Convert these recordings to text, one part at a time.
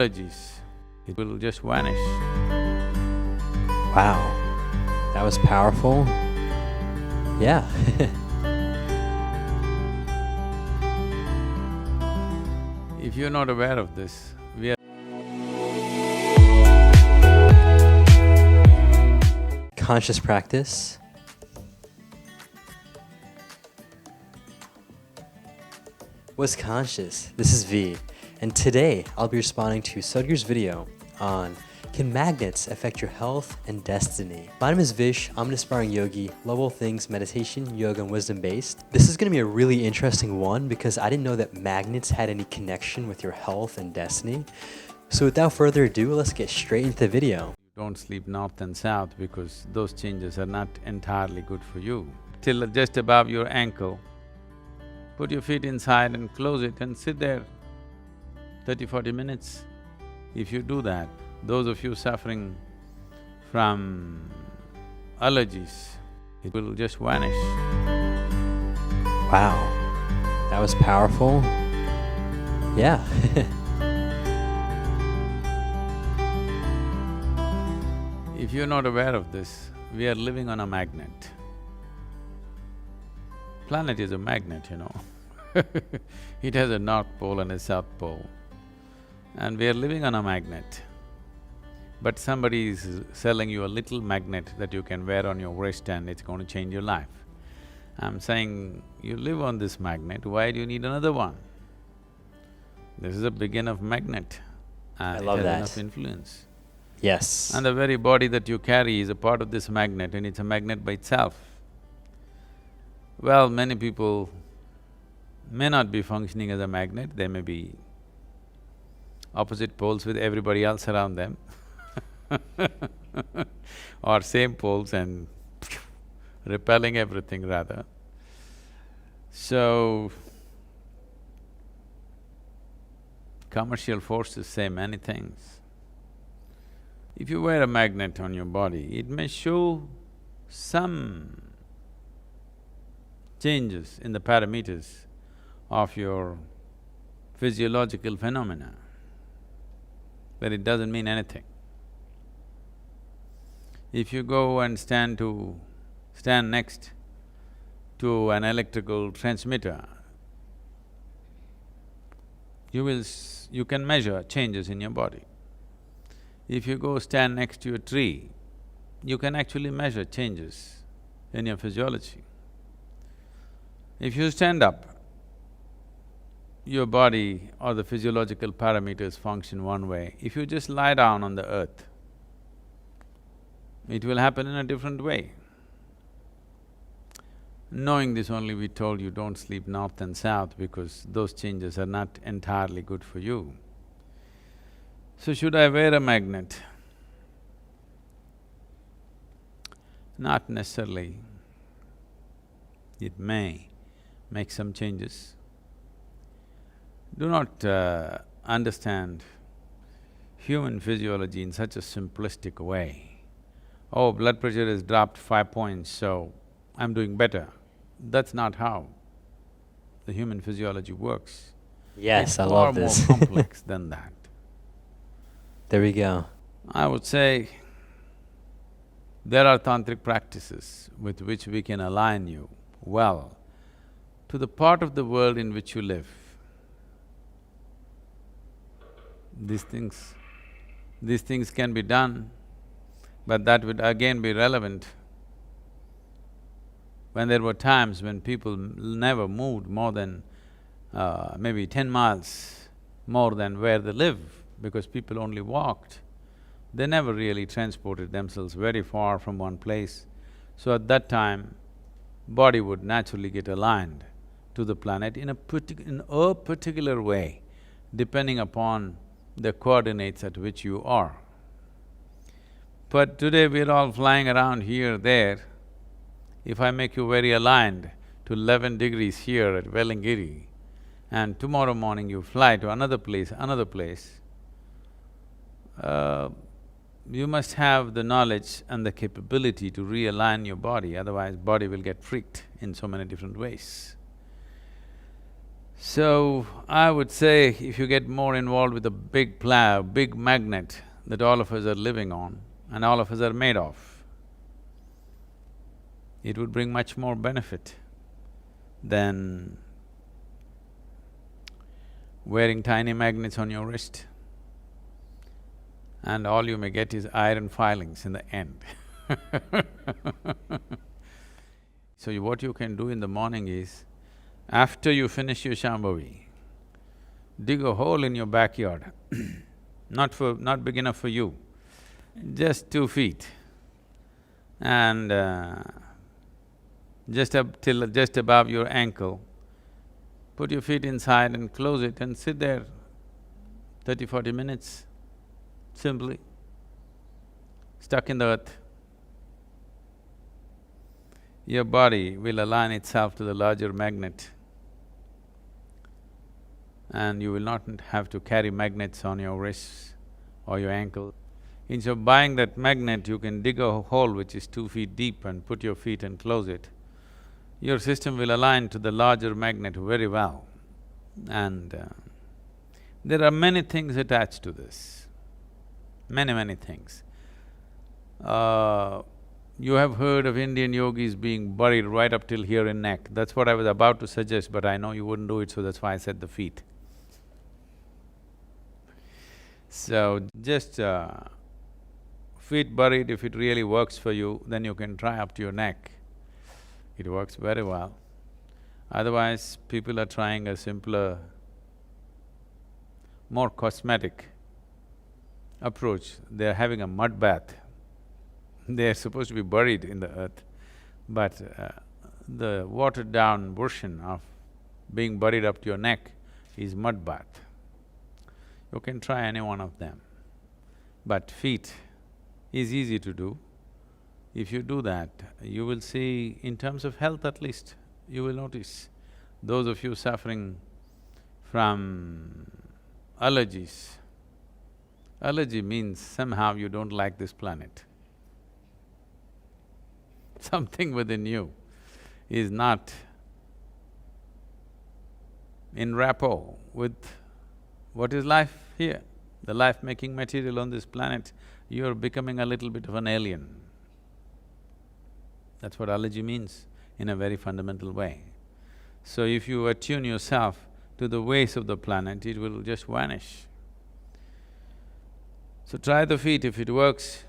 allergies, it will just vanish. Wow, that was powerful. Yeah. If you're not aware of this, we are Conscious practice. What's conscious? This is V, and today I'll be responding to Sadhguru's video on can magnets affect your health and destiny? My name is Vish, I'm an aspiring yogi, love all things meditation, yoga, and wisdom based. This is going to be a really interesting one because I didn't know that magnets had any connection with your health and destiny. So without further ado, let's get straight into the video. don't sleep north and south because those changes are not entirely good for you. Till just above your ankle, put your feet inside and close it and sit there 30-40 minutes. If you do that, those of you suffering from allergies, it will just vanish. Wow, that was powerful. Yeah. If you're not aware of this, we are living on a magnet. Planet is a magnet, you know. It has a north pole and a south pole. And we are living on a magnet. But somebody is selling you a little magnet that you can wear on your wrist and it's going to change your life. I'm saying, you live on this magnet, why do you need another one? This is a big enough magnet and I love it has that. enough influence. Yes. And the very body that you carry is a part of this magnet and it's a magnet by itself. Well, many people may not be functioning as a magnet, they may be opposite poles with everybody else around them or same poles and repelling everything rather. So, commercial forces say many things. If you wear a magnet on your body, it may show some changes in the parameters of your physiological phenomena, but it doesn't mean anything. If you go and stand next to an electrical transmitter, you can measure changes in your body. If you go stand next to a tree, you can actually measure changes in your physiology. If you stand up, your body or the physiological parameters function one way. If you just lie down on the earth, it will happen in a different way. Knowing this only, we told you don't sleep north and south because those changes are not entirely good for you. So should I wear a magnet? Not necessarily. It may make some changes. Do not understand human physiology in such a simplistic way. Oh, blood pressure has dropped 5 points, so I'm doing better. That's not how the human physiology works. Yes, I love this. It's far more complex than that. There we go. I would say there are tantric practices with which we can align you well to the part of the world in which you live. These things can be done, but that would again be relevant when there were times when people never moved more than maybe 10 miles more than where they live, because people only walked. They never really transported themselves very far from one place. So at that time, body would naturally get aligned to the planet in a particular way, depending upon the coordinates at which you are. But today we're all flying around here, there. If I make you very aligned to 11 degrees here at Velangiri, and tomorrow morning you fly to another place, you must have the knowledge and the capability to realign your body, otherwise body will get freaked in so many different ways. So, I would say if you get more involved with a big big magnet that all of us are living on and all of us are made of, it would bring much more benefit than wearing tiny magnets on your wrist. And all you may get is iron filings in the end. So what you can do in the morning is, after you finish your Shambhavi, dig a hole in your backyard, not big enough for you, just 2 feet, and just above your ankle, put your feet inside and close it and sit there 30-40 minutes, simply, stuck in the earth. Your body will align itself to the larger magnet, and you will not have to carry magnets on your wrists or your ankle. Instead of buying that magnet, you can dig a hole which is 2 feet deep and put your feet and close it. Your system will align to the larger magnet very well. And there are many things attached to this, many things. You have heard of Indian yogis being buried right up till here in neck. That's what I was about to suggest, but I know you wouldn't do it, so that's why I said the feet. So, just feet buried, if it really works for you, then you can try up to your neck. It works very well. Otherwise, people are trying a simpler, more cosmetic approach. They're having a mud bath. They're supposed to be buried in the earth, but the watered-down version of being buried up to your neck is mud bath. You can try any one of them. But feet is easy to do. If you do that, you will see, in terms of health at least, you will notice, those of you suffering from allergies, allergy means somehow you don't like this planet. Something within you is not in rapport with what is life here, the life-making material on this planet. You're becoming a little bit of an alien. That's what allergy means in a very fundamental way. So if you attune yourself to the ways of the planet, it will just vanish. So try the feet, if it works,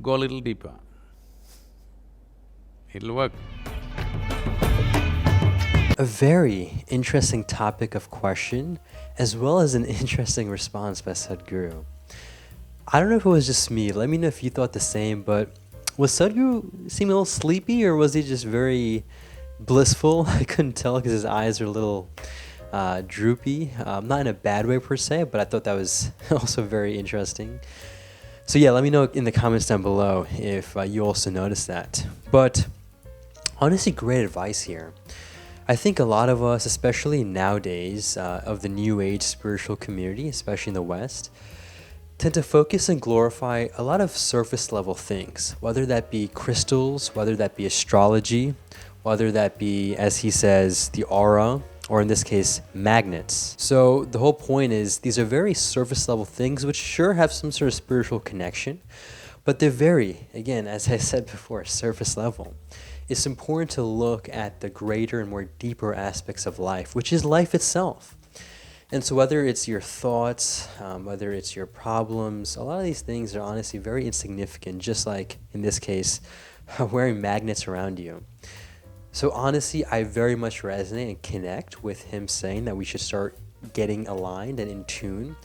go a little deeper. It'll work. A very interesting topic of question, as well as an interesting response by Sadhguru. I don't know if it was just me, let me know if you thought the same, but was Sadhguru seeming a little sleepy, or was he just very blissful? I couldn't tell because his eyes are a little droopy, not in a bad way per se, but I thought that was also very interesting. So yeah, let me know in the comments down below if you also noticed that. But honestly, great advice here. I think a lot of us, especially nowadays, of the New Age spiritual community, especially in the West, tend to focus and glorify a lot of surface level things, whether that be crystals, whether that be astrology, whether that be, as he says, the aura, or in this case, magnets. So the whole point is these are very surface level things which sure have some sort of spiritual connection, but they're very, again, as I said before, surface level. It's important to look at the greater and more deeper aspects of life, which is life itself. And so whether it's your thoughts, whether it's your problems, a lot of these things are honestly very insignificant, just like, in this case, wearing magnets around you. So honestly, I very much resonate and connect with him saying that we should start getting aligned and in tune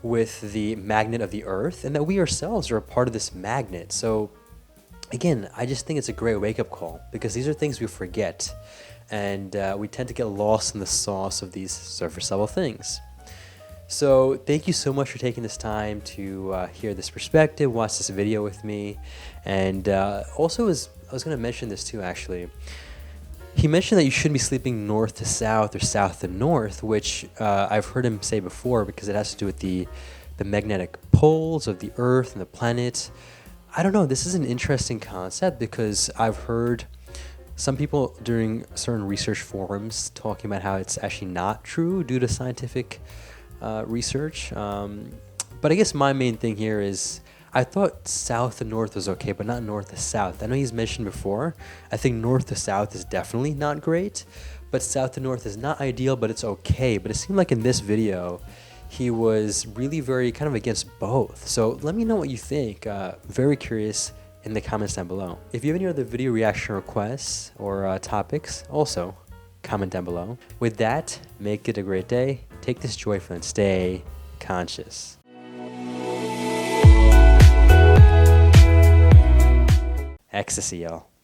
with the magnet of the earth, and that we ourselves are a part of this magnet. So again, I just think it's a great wake-up call, because these are things we forget, and we tend to get lost in the sauce of these surface-level things. So thank you so much for taking this time to hear this perspective, watch this video with me, and also I was going to mention this too, actually. He mentioned that you shouldn't be sleeping north to south or south to north, which I've heard him say before, because it has to do with the magnetic poles of the earth and the planets. I don't know, this is an interesting concept, because I've heard some people during certain research forums talking about how it's actually not true due to scientific research. But I guess my main thing here is I thought south to north was okay, but not north to south. I know he's mentioned before. I think north to south is definitely not great, but south to north is not ideal, but it's okay. But it seemed like in this video, he was really very kind of against both. So let me know what you think. Very curious in the comments down below. If you have any other video reaction requests or topics, also comment down below. With that, make it a great day. Take this joyful and stay conscious. Ecstasy, y'all.